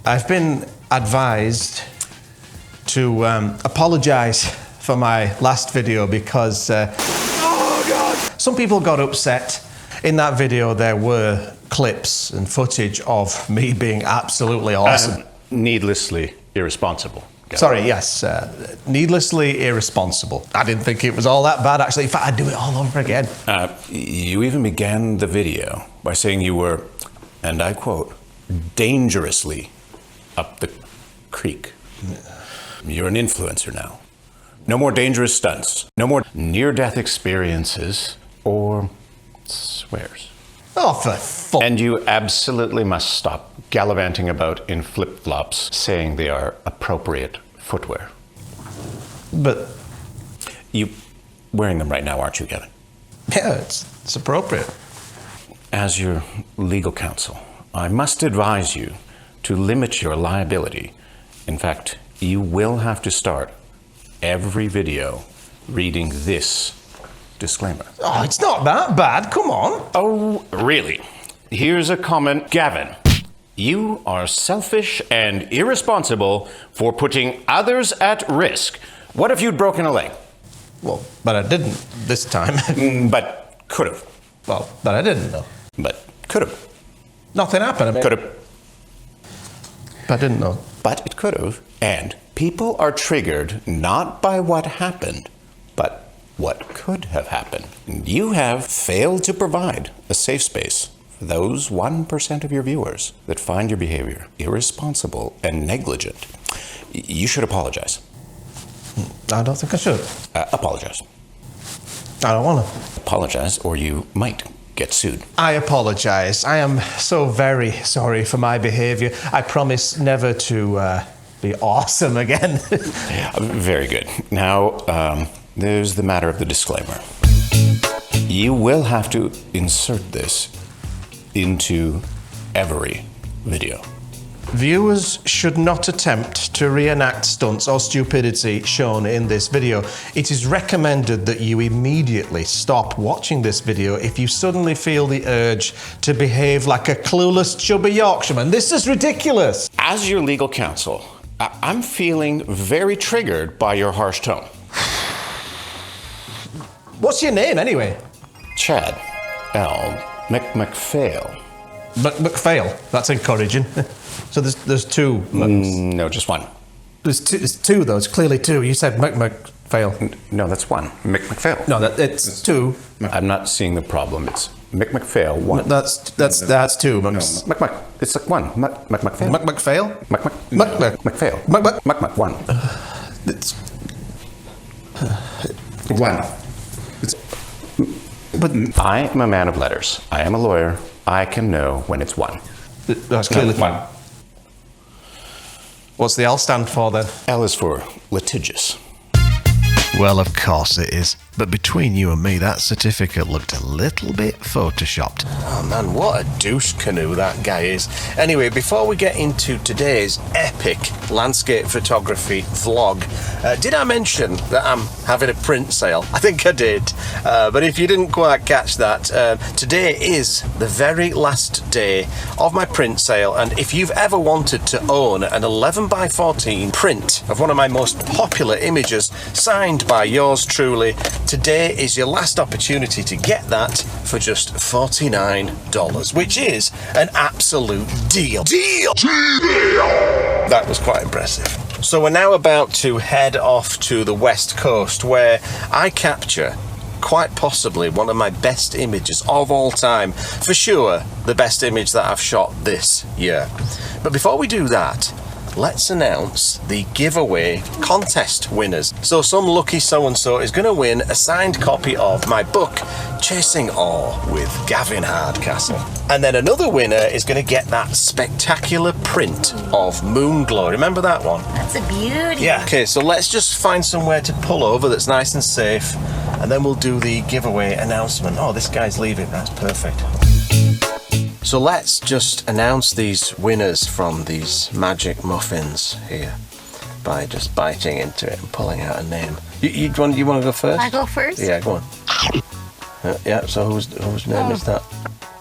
I've been advised to apologise for my last video because oh God! Some people got upset. In that video there were clips and footage of me being absolutely awesome. Needlessly irresponsible. Sorry, yes, needlessly irresponsible. I didn't think it was all that bad, actually. In fact, I'd do it all over again. You even began the video by saying you were, and I quote, dangerously up the creek. You're an influencer now. No more dangerous stunts. No more near-death experiences or swears. Oh, for fuck. And you absolutely must stop gallivanting about in flip-flops saying they are appropriate footwear. But... You wearing them right now, aren't you, Gavin? Yeah, it's appropriate. As your legal counsel, I must advise you to limit your liability. In fact, you will have to start every video reading this disclaimer. Oh, it's not that bad, come on. Oh, really? Here's a comment. Gavin, you are selfish and irresponsible for putting others at risk. What if you'd broken a leg? Well, but I didn't this time. But could have. Well, but I didn't, though. But could have. Nothing happened. I mean, Could have. But I didn't know. But it could have. And people are triggered not by what happened, but what could have happened. You have failed to provide a safe space for those 1% of your viewers that find your behavior irresponsible and negligent. You should apologize. I don't think I should. Apologize. I don't want to. Apologize, or you might get sued. I apologise. I am so very sorry for my behaviour. I promise never to be awesome again. Very good. Now, there's the matter of the disclaimer. You will have to insert this into every video. Viewers should not attempt to reenact stunts or stupidity shown in this video. It is recommended that you immediately stop watching this video if you suddenly feel the urge to behave like a clueless chubby Yorkshireman. This is ridiculous. As your legal counsel, I'm feeling very triggered by your harsh tone. What's your name, anyway? Chad L. McPhail. McPhail. That's encouraging. So there's two. No, just one. There's two, though. It's clearly two. You said McPhail. No, that's one. McPhail. No, it's two. I'm not seeing the problem. It's McPhail, one. That's two. No, it's like one. McPhail. McPhail? McPhail. One. It's one. But I am a man of letters. I am a lawyer. I can know when it's one. That's clearly one. What's the L stand for, then? L is for litigious. Well, of course it is. But between you and me, that certificate looked a little bit photoshopped. Oh man, what a douche canoe that guy is. Anyway, before we get into today's epic landscape photography vlog, did I mention that I'm having a print sale? I think I did. But if you didn't quite catch that, today is the very last day of my print sale. And if you've ever wanted to own an 11x14 print of one of my most popular images, signed by yours truly, today is your last opportunity to get that for just $49, which is an absolute deal. Deal! That was quite impressive. So we're now about to head off to the West Coast, where I capture quite possibly one of my best images of all time. For sure, the best image that I've shot this year. But before we do that, let's announce the giveaway contest winners. So some lucky so-and-so is going to win a signed copy of my book, Chasing Awe with Gavin Hardcastle. And then another winner is going to get that spectacular print of Moon Glow. Remember that one? That's a beauty. Yeah. Okay, so let's just find somewhere to pull over that's nice and safe, and then we'll do the giveaway announcement. Oh, this guy's leaving. That's perfect. So let's just announce these winners from these magic muffins here by just biting into it and pulling out a name. You want to go first? I go first? Yeah, go on. Yeah, so whose name is that?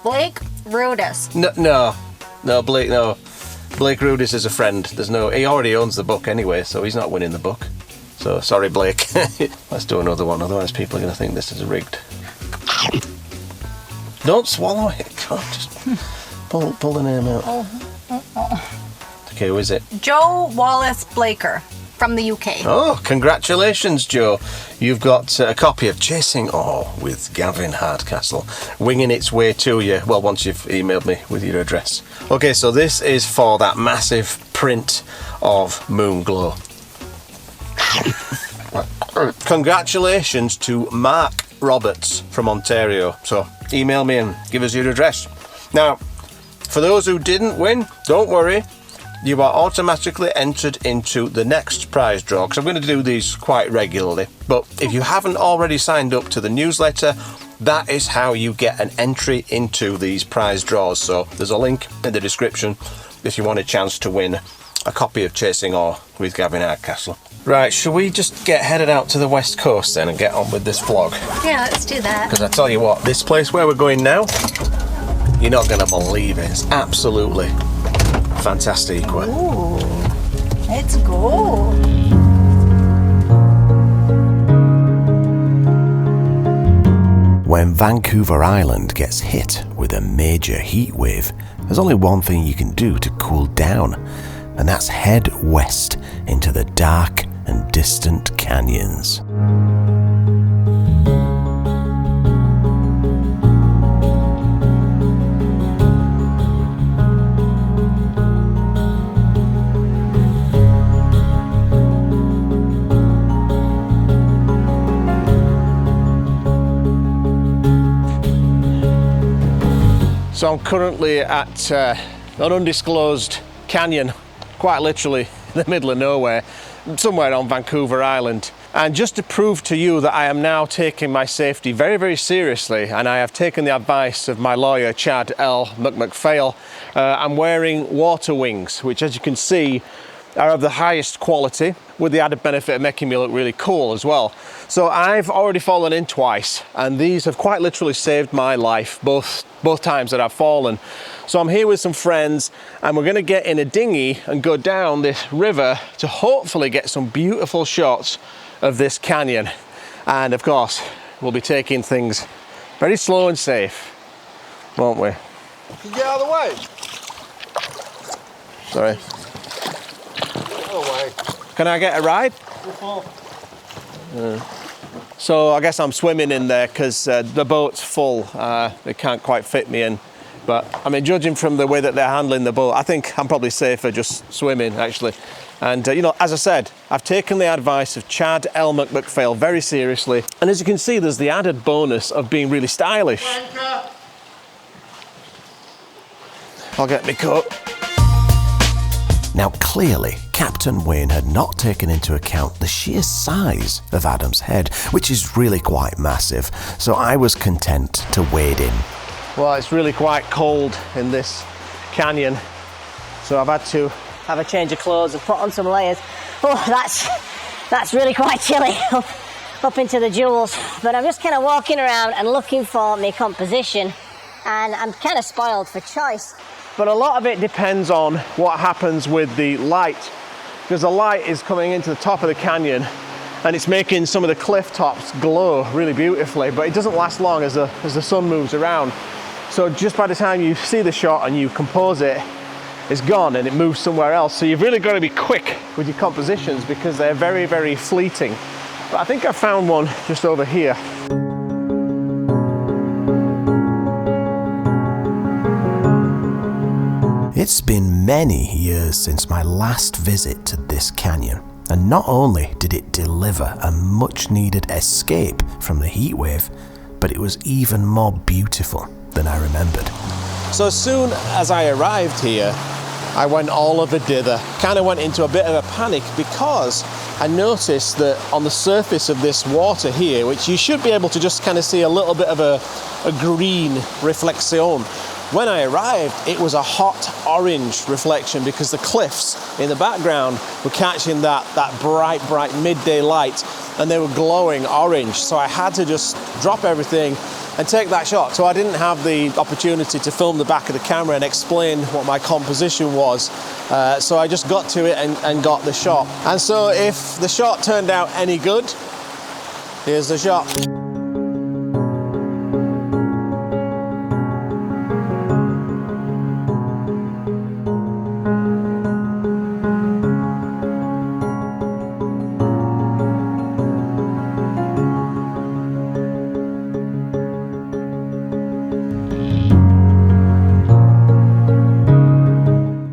Blake Rodas. No, Blake, no. Blake Rudi's is a friend. He already owns the book anyway, so he's not winning the book. So sorry, Blake. Let's do another one, otherwise people are going to think this is rigged. Don't swallow it. God, just pull the name out. Okay, who is it? Joe Wallace Blaker from the UK. Oh, congratulations, Joe. You've got a copy of Chasing Awe with Gavin Hardcastle winging its way to you. Well, once you've emailed me with your address. Okay, so this is for that massive print of Moonglow. Congratulations to Mark Roberts from Ontario. So email me and give us your address. Now, for those who didn't win, don't worry. You are automatically entered into the next prize draw, because I'm going to do these quite regularly. But if you haven't already signed up to the newsletter, that is how you get an entry into these prize draws. So there's a link in the description if you want a chance to win a copy of Chasing Awe with Gavin Hardcastle. Right, shall we just get headed out to the west coast then and get on with this vlog? Yeah, let's do that. Because I tell you what, this place where we're going now, you're not going to believe it. It's absolutely fantastic. Ooh, let's go. When Vancouver Island gets hit with a major heat wave, there's only one thing you can do to cool down, and that's head west into the dark and distant canyons. So I'm currently at an undisclosed canyon, quite literally in the middle of nowhere, somewhere on Vancouver Island. And just to prove to you that I am now taking my safety very, very seriously, and I have taken the advice of my lawyer, Chad L. McPhail, I'm wearing water wings, which, as you can see, are of the highest quality, with the added benefit of making me look really cool as well. So I've already fallen in twice, and these have quite literally saved my life both times that I've fallen. So I'm here with some friends, and we're going to get in a dinghy and go down this river to hopefully get some beautiful shots of this canyon. And of course, we'll be taking things very slow and safe, won't we? Can you get out of the way? Sorry. Away. Can I get a ride? So I guess I'm swimming in there because the boat's full. They can't quite fit me in. But I mean, judging from the way that they're handling the boat, I think I'm probably safer just swimming, actually. And you know, as I said, I've taken the advice of Chad L. McPhail very seriously. And as you can see, there's the added bonus of being really stylish. Anchor. I'll get my coat. Now, clearly, Captain Wayne had not taken into account the sheer size of Adam's head, which is really quite massive, so I was content to wade in. Well, it's really quite cold in this canyon, so I've had to have a change of clothes and put on some layers. Oh, that's really quite chilly up into the jewels. But I'm just kind of walking around and looking for my composition, and I'm kind of spoiled for choice. But a lot of it depends on what happens with the light, because the light is coming into the top of the canyon and it's making some of the cliff tops glow really beautifully, but it doesn't last long as the sun moves around. So just by the time you see the shot and you compose it, it's gone and it moves somewhere else. So you've really got to be quick with your compositions because they're very, very fleeting. But I think I found one just over here. It's been many years since my last visit to this canyon, and not only did it deliver a much needed escape from the heat wave, but it was even more beautiful than I remembered. So as soon as I arrived here, I went all of a dither. Kind of went into a bit of a panic because I noticed that on the surface of this water here, which you should be able to just kind of see a little bit of a green reflexion. When I arrived, it was a hot orange reflection because the cliffs in the background were catching that bright midday light and they were glowing orange. So I had to just drop everything, and take that shot. So I didn't have the opportunity to film the back of the camera and explain what my composition was. So I just got to it and got the shot. And so if the shot turned out any good, here's the shot.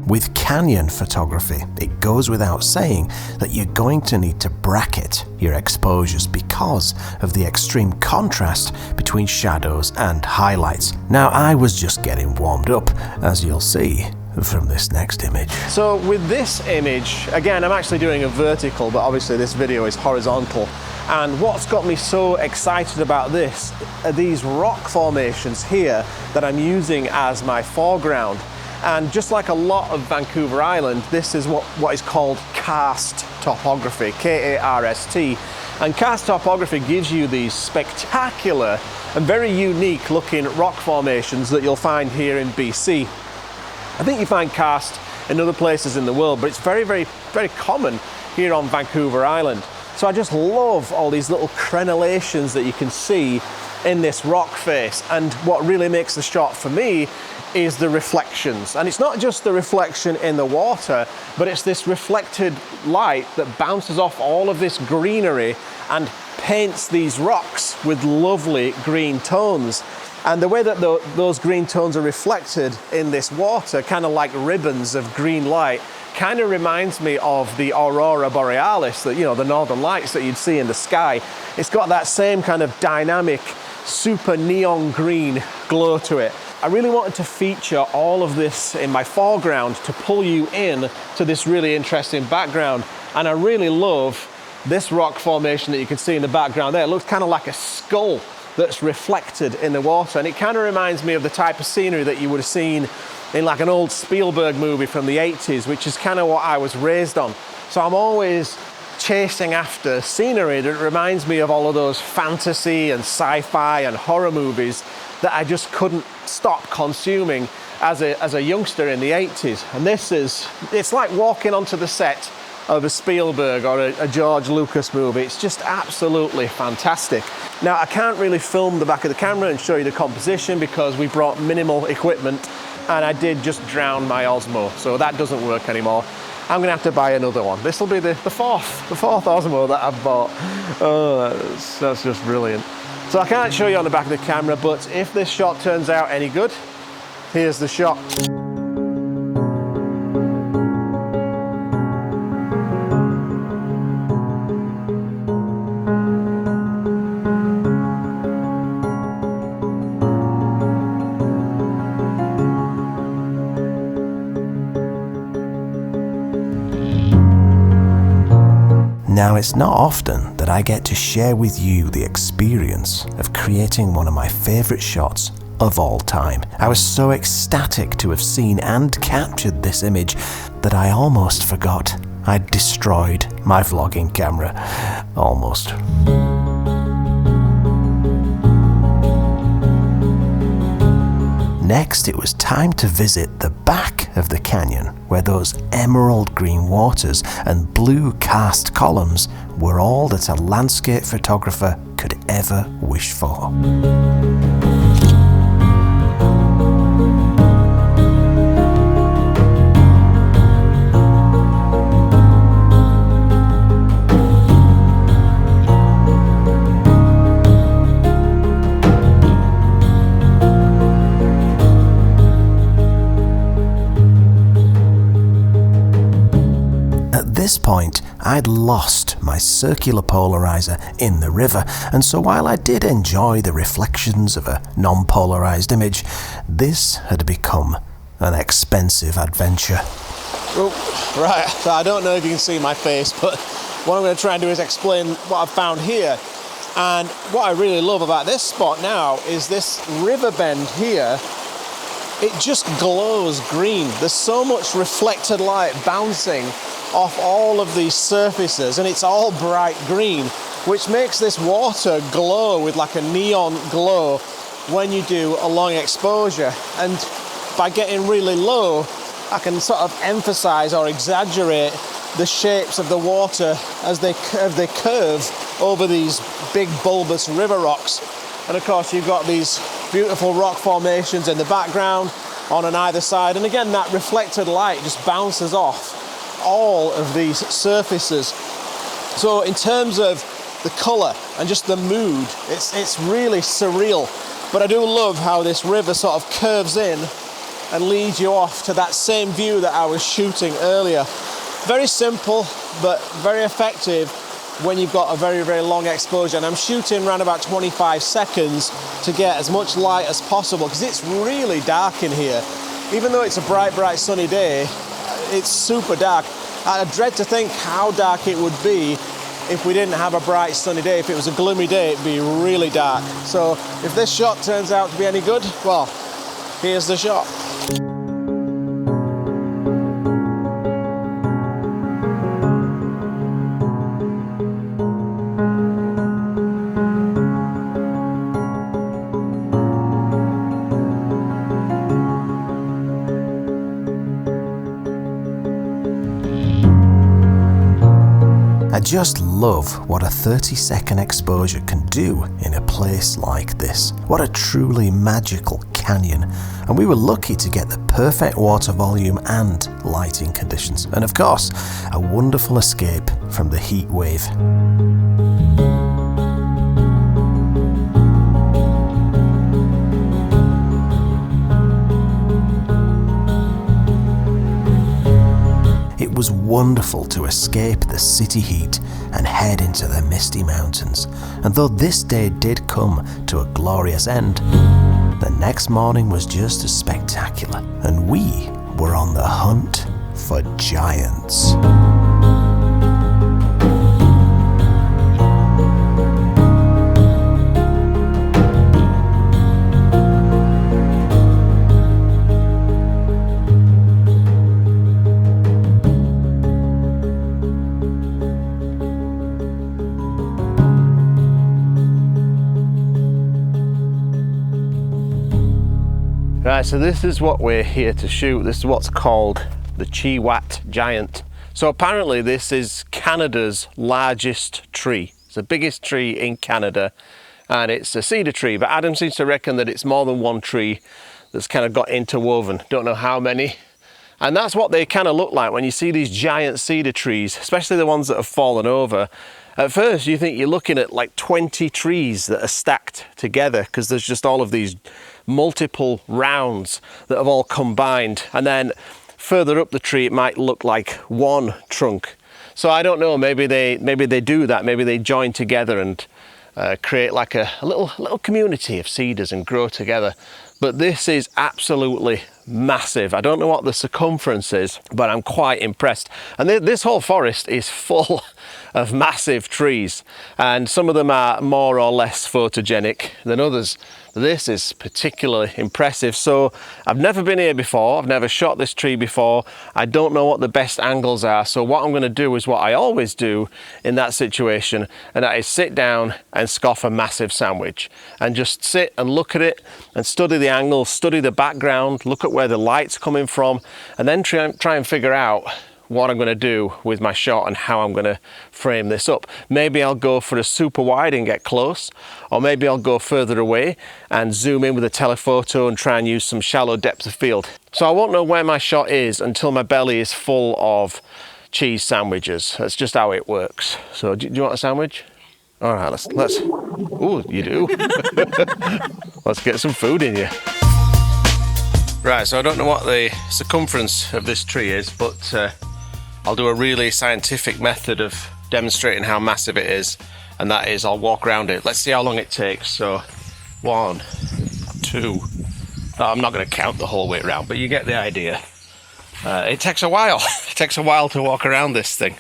With canyon photography, it goes without saying that you're going to need to bracket your exposures because of the extreme contrast between shadows and highlights. Now, I was just getting warmed up, as you'll see from this next image. So with this image, again, I'm actually doing a vertical, but obviously this video is horizontal. And what's got me so excited about this are these rock formations here that I'm using as my foreground. And just like a lot of Vancouver Island, this is what is called karst topography, K-A-R-S-T. And karst topography gives you these spectacular and very unique looking rock formations that you'll find here in BC. I think you find karst in other places in the world, but it's very, very, very common here on Vancouver Island. So I just love all these little crenellations that you can see in this rock face. And what really makes the shot for me is the reflections. And it's not just the reflection in the water, but it's this reflected light that bounces off all of this greenery and paints these rocks with lovely green tones. And the way that those green tones are reflected in this water, kind of like ribbons of green light, kind of reminds me of the aurora borealis, that, you know, the northern lights that you'd see in the sky. It's got that same kind of dynamic, super neon green glow to it. I really wanted to feature all of this in my foreground to pull you in to this really interesting background. And I really love this rock formation that you can see in the background there. It looks kind of like a skull that's reflected in the water. And it kind of reminds me of the type of scenery that you would have seen in like an old Spielberg movie from the 80s, which is kind of what I was raised on. So I'm always chasing after scenery that reminds me of all of those fantasy and sci-fi and horror movies that I just couldn't stop consuming as a youngster in the 80s. And it's like walking onto the set of a Spielberg or a George Lucas movie. It's just absolutely fantastic. Now, I can't really film the back of the camera and show you the composition because we brought minimal equipment, and I did just drown my Osmo, so that doesn't work anymore. I'm gonna have to buy another one. This will be the fourth Osmo that I've bought. Oh, that's just brilliant. So I can't show you on the back of the camera, but if this shot turns out any good, here's the shot. Now, it's not often that I get to share with you the experience of creating one of my favourite shots of all time. I was so ecstatic to have seen and captured this image that I almost forgot I'd destroyed my vlogging camera. Almost. Next, it was time to visit the back of the canyon, where those emerald green waters and blue karst columns were all that a landscape photographer could ever wish for. At this point, I'd lost my circular polarizer in the river, and so while I did enjoy the reflections of a non-polarized image, this had become an expensive adventure. Oh, right, so I don't know if you can see my face, but what I'm going to try and do is explain what I've found here. And what I really love about this spot now is this river bend here. It just glows green. There's so much reflected light bouncing off all of these surfaces, and it's all bright green, which makes this water glow with like a neon glow. when you do a long exposure. And by getting really low, I can sort of emphasize or exaggerate the shapes of the water as they curve over these big bulbous river rocks. And of course you've got these beautiful rock formations in the background on either side, and again that reflected light just bounces off all of these surfaces. So in terms of the colour and just the mood, it's really surreal. But I do love how this river sort of curves in and leads you off to that same view that I was shooting earlier. Very simple, but very effective when you've got a very, very long exposure. And I'm shooting around about 25 seconds to get as much light as possible, because it's really dark in here. Even though it's a bright, bright sunny day, it's super dark. I dread to think how dark it would be if we didn't have a bright sunny day. If it was a gloomy day, it'd be really dark. So if this shot turns out to be any good, well, here's the shot. I just love what a 30-second exposure can do in a place like this. What a truly magical canyon. And we were lucky to get the perfect water volume and lighting conditions. And of course, a wonderful escape from the heat wave. It was wonderful to escape the city heat and head into the misty mountains. And though this day did come to a glorious end, the next morning was just as spectacular, and we were on the hunt for giants. Right, so this is what we're here to shoot. This is what's called the Cheewat Giant. So apparently this is Canada's largest tree. It's the biggest tree in Canada, and it's a cedar tree, but Adam seems to reckon that it's more than one tree that's kind of got interwoven. Don't know how many. And that's what they kind of look like when you see these giant cedar trees, especially the ones that have fallen over. At first you think you're looking at like 20 trees that are stacked together, because there's just all of these multiple rounds that have all combined, and then further up the tree it might look like one trunk. So I don't know, maybe they do that, maybe they join together and create like a little community of cedars and grow together. But this is absolutely massive. I don't know what the circumference is, but I'm quite impressed. And this whole forest is full of massive trees, and some of them are more or less photogenic than others. This is particularly impressive. So I've never been here before, I've never shot this tree before, I don't know what the best angles are. So what I'm going to do is what I always do in that situation, and that is sit down and scoff a massive sandwich and just sit and look at it and study the angles, study the background, look at where the light's coming from, and then try and figure out what I'm going to do with my shot and how I'm going to frame this up. Maybe I'll go for a super wide and get close, or maybe I'll go further away and zoom in with a telephoto and try and use some shallow depth of field. So I won't know where my shot is until my belly is full of cheese sandwiches. That's just how it works. So do you want a sandwich? All right, let's. Ooh, you do. Let's get some food in you. Right, so I don't know what the circumference of this tree is, but I'll do a really scientific method of demonstrating how massive it is, and that is I'll walk around it. Let's see how long it takes. So 1, 2, I'm not going to count the whole way around, but you get the idea. It takes a while. It takes a while to walk around this thing.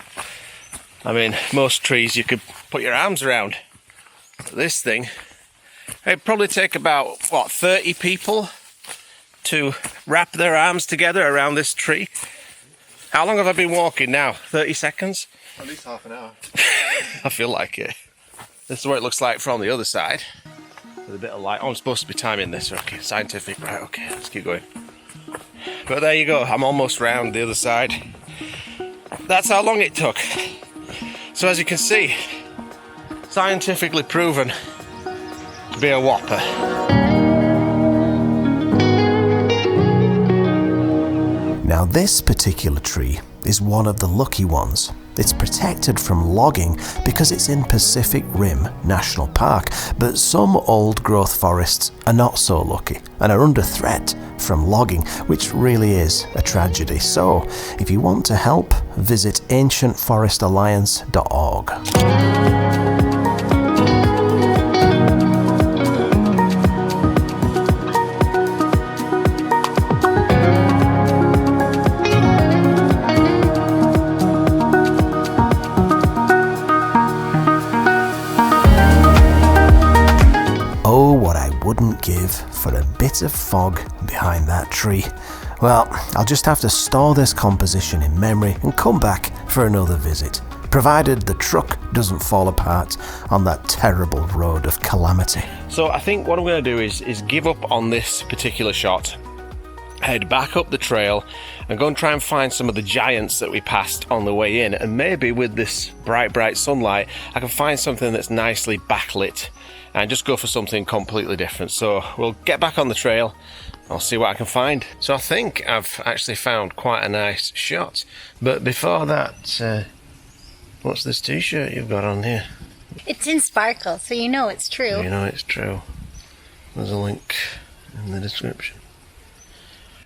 I mean, most trees you could put your arms around. This thing, it'd probably take about, what, 30 people to wrap their arms together around this tree. How long have I been walking now? 30 seconds? At least half an hour. I feel like it. This is what it looks like from the other side. with a bit of light. Oh, I'm supposed to be timing this. Okay, scientific. Right, okay, let's keep going. But there you go. I'm almost round the other side. That's how long it took. So as you can see, scientifically proven to be a whopper. Now this particular tree is one of the lucky ones. It's protected from logging because it's in Pacific Rim National Park, but some old growth forests are not so lucky and are under threat from logging, which really is a tragedy. So if you want to help, visit ancientforestalliance.org. Wouldn't give for a bit of fog behind that tree. Well, I'll just have to store this composition in memory and come back for another visit, provided the truck doesn't fall apart on that terrible road of calamity. So I think what I'm going to do is give up on this particular shot, head back up the trail and go and try and find some of the giants that we passed on the way in, and maybe with this bright sunlight I can find something that's nicely backlit and just go for something completely different. So we'll get back on the trail, I'll see what I can find. So I think I've actually found quite a nice shot, but before that, what's this t-shirt you've got on here? It's in sparkle, so you know it's true. You know it's true. There's a link in the description.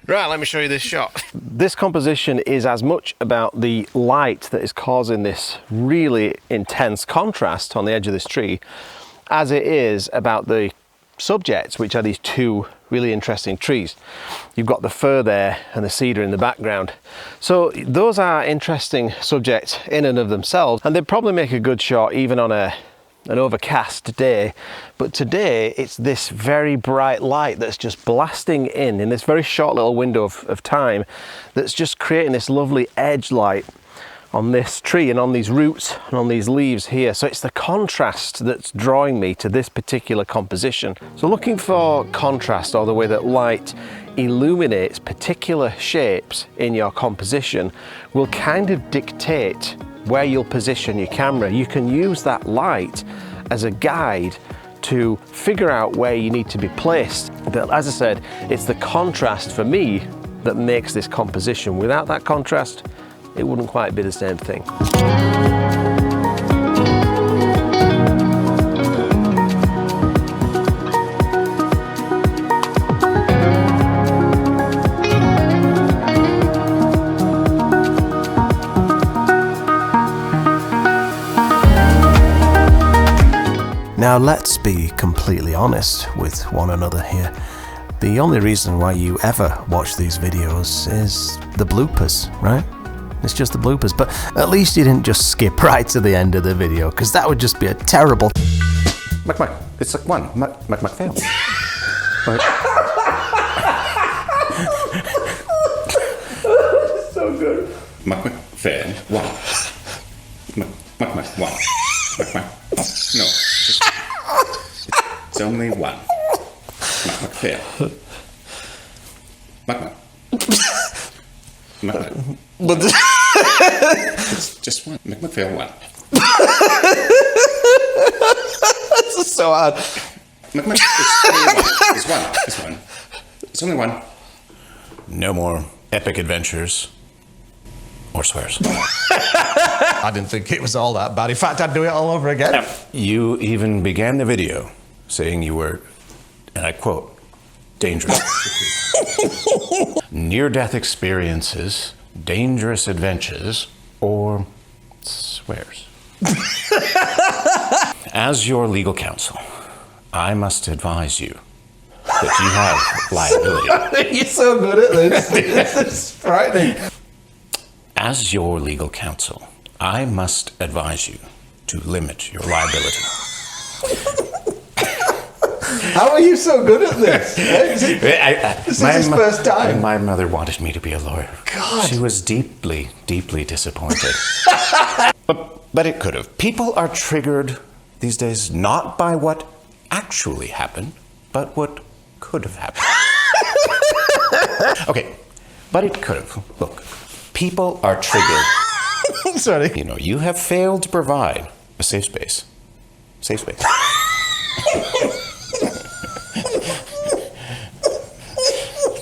Right, let me show you this shot. This composition is as much about the light that is causing this really intense contrast on the edge of this tree as it is about the subjects, which are these two really interesting trees. You've got the fir there and the cedar in the background. So those are interesting subjects in and of themselves, and they'd probably make a good shot even on an overcast day. But today it's this very bright light that's just blasting in this very short little window of time, that's just creating this lovely edge light on this tree and on these roots and on these leaves here. So it's the contrast that's drawing me to this particular composition. So looking for contrast, or the way that light illuminates particular shapes in your composition, will kind of dictate where you'll position your camera. You can use that light as a guide to figure out where you need to be placed. But as I said, it's the contrast for me that makes this composition. Without that contrast, it wouldn't quite be the same thing. Now let's be completely honest with one another here. The only reason why you ever watch these videos is the bloopers, right? It's just the bloopers, but at least you didn't just skip right to the end of the video, because that would just be a terrible... Mac, it's like one. Mac fail. So good. Mac fail. One. Mac one. Mac. No, it's only one. Mac fail. Mac. But it's just one. Mac fail one. this is so hard. It's one. It's only one. No more epic adventures or swears. I didn't think it was all that bad. In fact, I'd do it all over again. You even began the video saying you were, and I quote, dangerous. Near-death experiences, dangerous adventures, or swears. As your legal counsel, I must advise you that you have liability. You're so good at this. It's frightening. As your legal counsel, I must advise you to limit your liability. How are you so good at this? This is his first time. My mother wanted me to be a lawyer. God. She was deeply, deeply disappointed. but it could have. People are triggered these days not by what actually happened, but what could have happened. Okay, but it could have. Look, people are triggered. Sorry. You know, you have failed to provide a safe space. Safe space.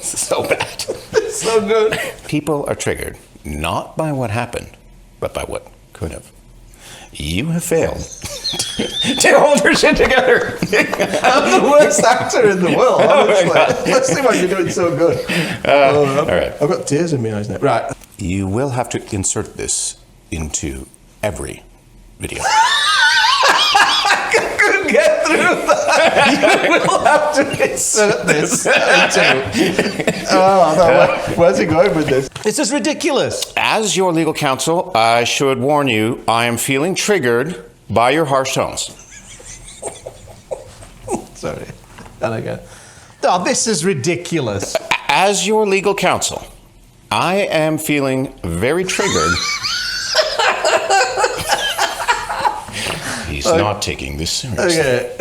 So bad. So good. People are triggered not by what happened, but by what could have. You have failed to hold your shit together. I'm the worst actor in the world, honestly. Let's see why you're doing so good. All right. I've got tears in my eyes now. Right. You will have to insert this into every video. Get through that. You will have to insert this into. Oh, no, where's he going with this? This is ridiculous. As your legal counsel, I should warn you, I am feeling triggered by your harsh tones. Sorry. And again. Oh, this is ridiculous. As your legal counsel, I am feeling very triggered. He's not taking this seriously. Okay.